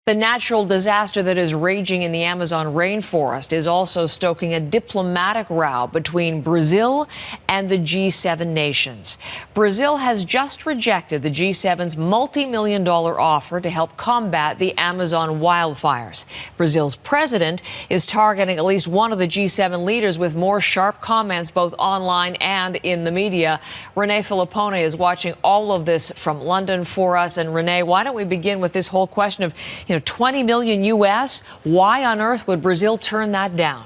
The natural disaster that is raging in the Amazon rainforest is also stoking a diplomatic row between Brazil and the G7 nations. Brazil has just rejected the G7's multi-million-dollar offer to help combat the Amazon wildfires. Brazil's president is targeting at least one of the G7 leaders with more sharp comments both online and in the media. Renee Filippone is watching all of this from London for us. And Renee, why don't we begin with this whole question of 20 million U.S. Why on earth would Brazil turn that down?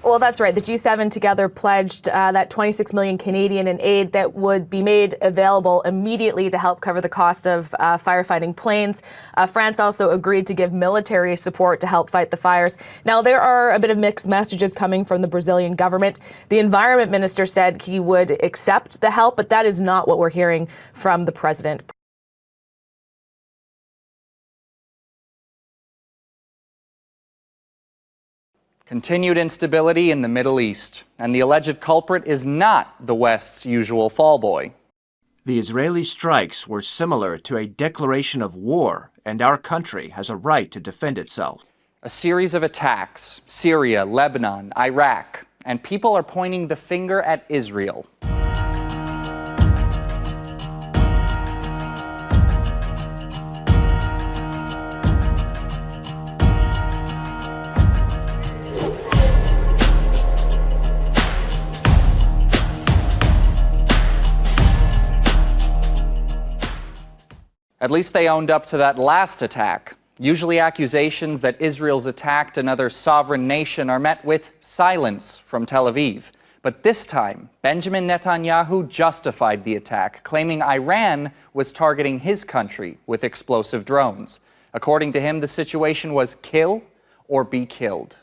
Well, that's right. The G7 together pledged that 26 million Canadian in aid that would be made available immediately to help cover the cost of firefighting planes. France also agreed to give military support to help fight the fires. Now, there are a bit of mixed messages coming from the Brazilian government. The environment minister said he would accept the help, but that is not what we're hearing from the president. Continued instability in the Middle East, and the alleged culprit is not the West's usual fallboy. The Israeli strikes were similar to a declaration of war, and our country has a right to defend itself. A series of attacks, Syria, Lebanon, Iraq, and people are pointing the finger at Israel. At least they owned up to that last attack. Usually accusations that Israel's attacked another sovereign nation are met with silence from Tel Aviv. But this time, Benjamin Netanyahu justified the attack, claiming Iran was targeting his country with explosive drones. According to him, the situation was kill or be killed.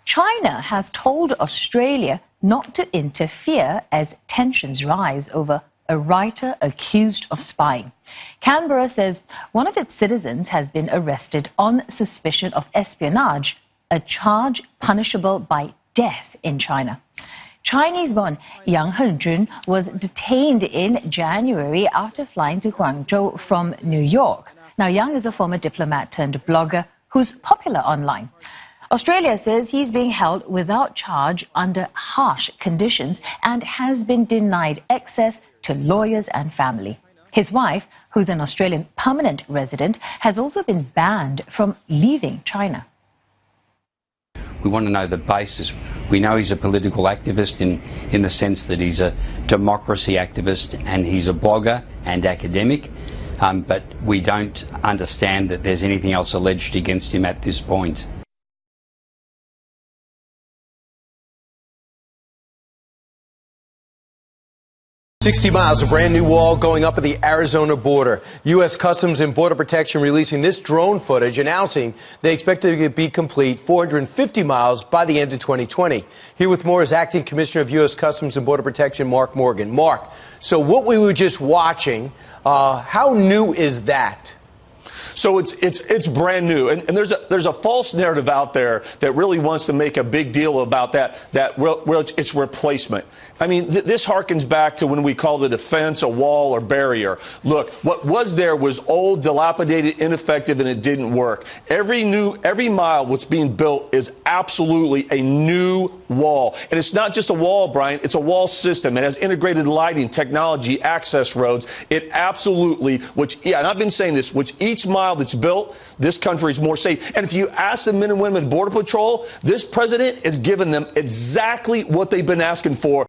China has told Australia not to interfere as tensions rise over a writer accused of spying. Canberra says one of its citizens has been arrested on suspicion of espionage, a charge punishable by death in China. Chinese-born Yang Henjun was detained in January after flying to Guangzhou from New York. Now, Yang is a former diplomat turned blogger who's popular online. Australia says he's being held without charge under harsh conditions and has been denied access to lawyers and family. His wife, who's an Australian permanent resident, has also been banned from leaving China. We want to know the basis. We know he's a political activist in the sense that he's a democracy activist and he's a blogger and academic, but we don't understand that there's anything else alleged against him at this point. 60 miles, a brand new wall going up at the Arizona border. U.S. Customs and Border Protection releasing this drone footage, announcing they expect it to be complete 450 miles by the end of 2020. Here with more is Acting Commissioner of U.S. Customs and Border Protection, Mark Morgan. Mark, so what we were just watching, how new is that? So it's brand new, and there's a false narrative out there that really wants to make a big deal about that it's replacement. I mean, this harkens back to when we called it a fence, a wall, or barrier. Look, what was there was old, dilapidated, ineffective, and it didn't work. Every mile what's being built is absolutely a new wall. And it's not just a wall, Brian, it's a wall system. It has integrated lighting, technology, access roads. It absolutely, and I've been saying this, which each mile that's built, this country is more safe. And if you ask the men and women at Border Patrol, this president is giving them exactly what they've been asking for.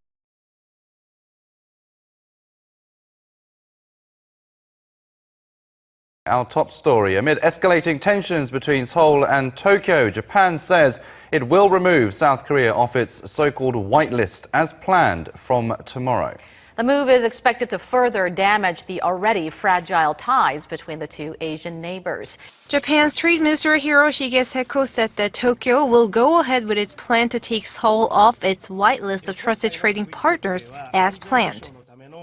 Our top story. Amid escalating tensions between Seoul and Tokyo, Japan says it will remove South Korea off its so-called whitelist as planned from tomorrow. The move is expected to further damage the already fragile ties between the two Asian neighbors. Japan's Trade Minister Hiroshige Seko said that Tokyo will go ahead with its plan to take Seoul off its whitelist of trusted trading partners as planned.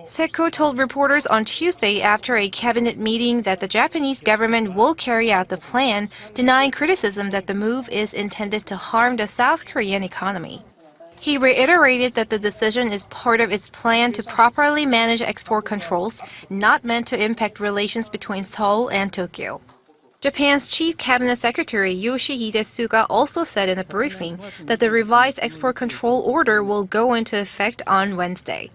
Seko told reporters on Tuesday after a cabinet meeting that the Japanese government will carry out the plan, denying criticism that the move is intended to harm the South Korean economy. He reiterated that the decision is part of its plan to properly manage export controls, not meant to impact relations between Seoul and Tokyo. Japan's Chief Cabinet Secretary Yoshihide Suga also said in a briefing that the revised export control order will go into effect on Wednesday.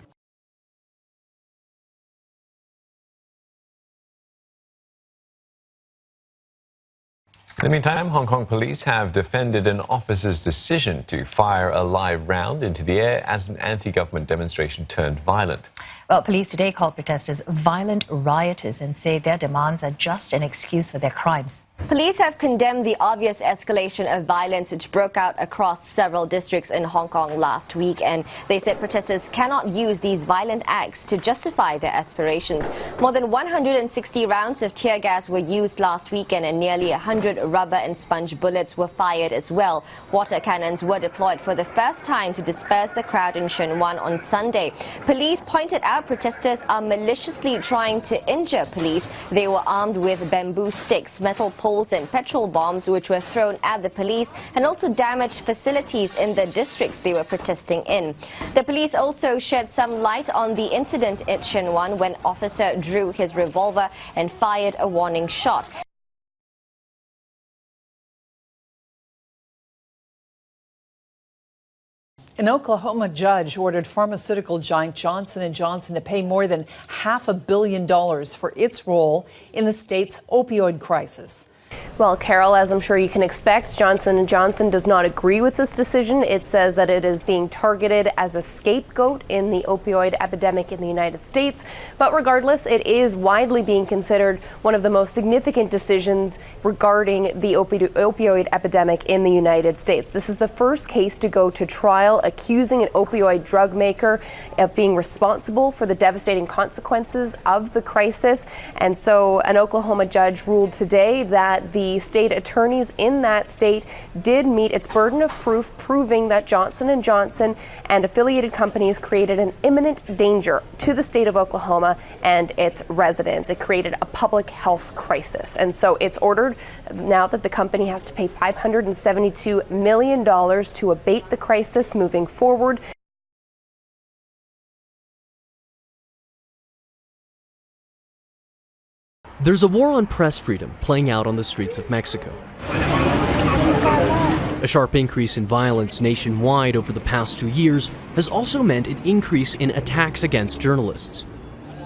In the meantime, Hong Kong police have defended an officer's decision to fire a live round into the air as an anti-government demonstration turned violent. Well, police today called protesters violent rioters and say their demands are just an excuse for their crimes. Police have condemned the obvious escalation of violence which broke out across several districts in Hong Kong last week, and they said protesters cannot use these violent acts to justify their aspirations. More than 160 rounds of tear gas were used last weekend and nearly 100 rubber and sponge bullets were fired as well. Water cannons were deployed for the first time to disperse the crowd in Sheung Wan on Sunday. Police pointed out protesters are maliciously trying to injure police. They were armed with bamboo sticks, metal poles and petrol bombs which were thrown at the police and also damaged facilities in the districts they were protesting in. The police also shed some light on the incident at Sheung Wan when an officer drew his revolver and fired a warning shot. An Oklahoma judge ordered pharmaceutical giant Johnson & Johnson to pay more than $500 million for its role in the state's opioid crisis. Well, Carol, as I'm sure you can expect, Johnson & Johnson does not agree with this decision. It says that it is being targeted as a scapegoat in the opioid epidemic in the United States. But regardless, it is widely being considered one of the most significant decisions regarding the opioid epidemic in the United States. This is the first case to go to trial accusing an opioid drug maker of being responsible for the devastating consequences of the crisis. And so an Oklahoma judge ruled today that the state attorneys in that state did meet its burden of proof, proving that Johnson & Johnson and affiliated companies created an imminent danger to the state of Oklahoma and its residents. It created a public health crisis. And so it's ordered now that the company has to pay $572 million to abate the crisis moving forward. There's a war on press freedom playing out on the streets of Mexico. A sharp increase in violence nationwide over the past 2 years has also meant an increase in attacks against journalists.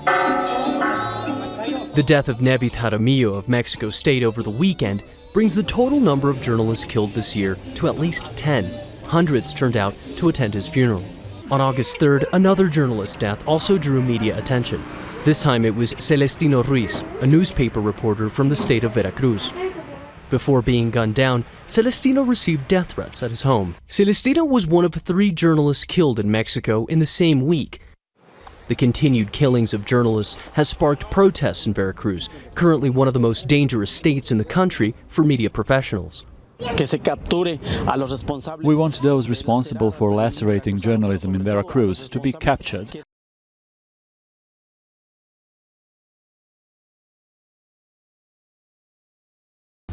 The death of Nevith Jaramillo of Mexico State over the weekend brings the total number of journalists killed this year to at least 10. Hundreds turned out to attend his funeral. On August 3rd, another journalist's death also drew media attention. This time it was Celestino Ruiz, a newspaper reporter from the state of Veracruz. Before being gunned down, Celestino received death threats at his home. Celestino was one of 3 journalists killed in Mexico in the same week. The continued killings of journalists has sparked protests in Veracruz, currently one of the most dangerous states in the country for media professionals. We want those responsible for lacerating journalism in Veracruz to be captured.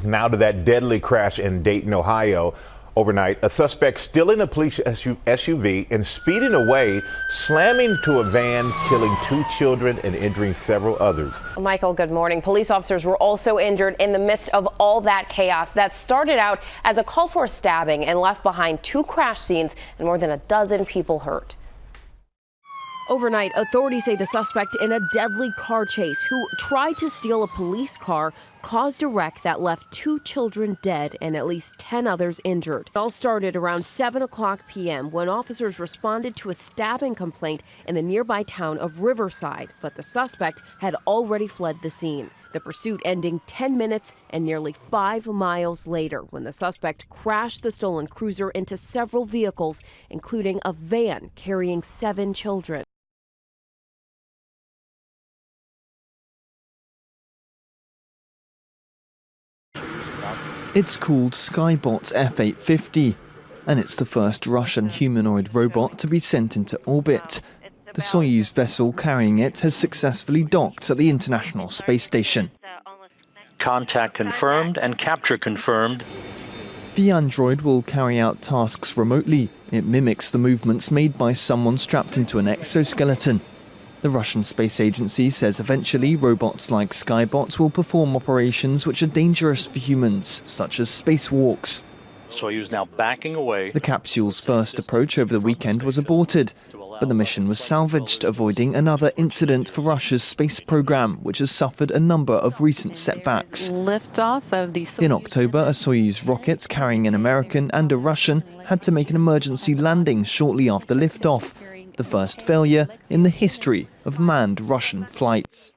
Now to that deadly crash in Dayton, Ohio. Overnight, a suspect still in a police SUV and speeding away, slamming to a van, killing 2 children and injuring several others. Michael, good morning. Police officers were also injured in the midst of all that chaos that started out as a call for a stabbing and left behind 2 crash scenes and more than a dozen people hurt. Overnight, authorities say the suspect in a deadly car chase who tried to steal a police car caused a wreck that left 2 children dead and at least 10 others injured. It all started around 7:00 p.m. when officers responded to a stabbing complaint in the nearby town of Riverside, but the suspect had already fled the scene. The pursuit ending 10 minutes and nearly 5 miles later when the suspect crashed the stolen cruiser into several vehicles, including a van carrying 7 children. It's called Skybot's F-850, and it's the first Russian humanoid robot to be sent into orbit. The Soyuz vessel carrying it has successfully docked at the International Space Station. Contact confirmed and capture confirmed. The android will carry out tasks remotely. It mimics the movements made by someone strapped into an exoskeleton. The Russian Space Agency says eventually robots like Skybots will perform operations which are dangerous for humans, such as spacewalks. Soyuz now backing away. The capsule's first approach over the weekend was aborted, but the mission was salvaged, avoiding another incident for Russia's space program, which has suffered a number of recent setbacks. Liftoff of the In October, a Soyuz rocket carrying an American and a Russian had to make an emergency landing shortly after liftoff, the first failure in the history of manned Russian flights.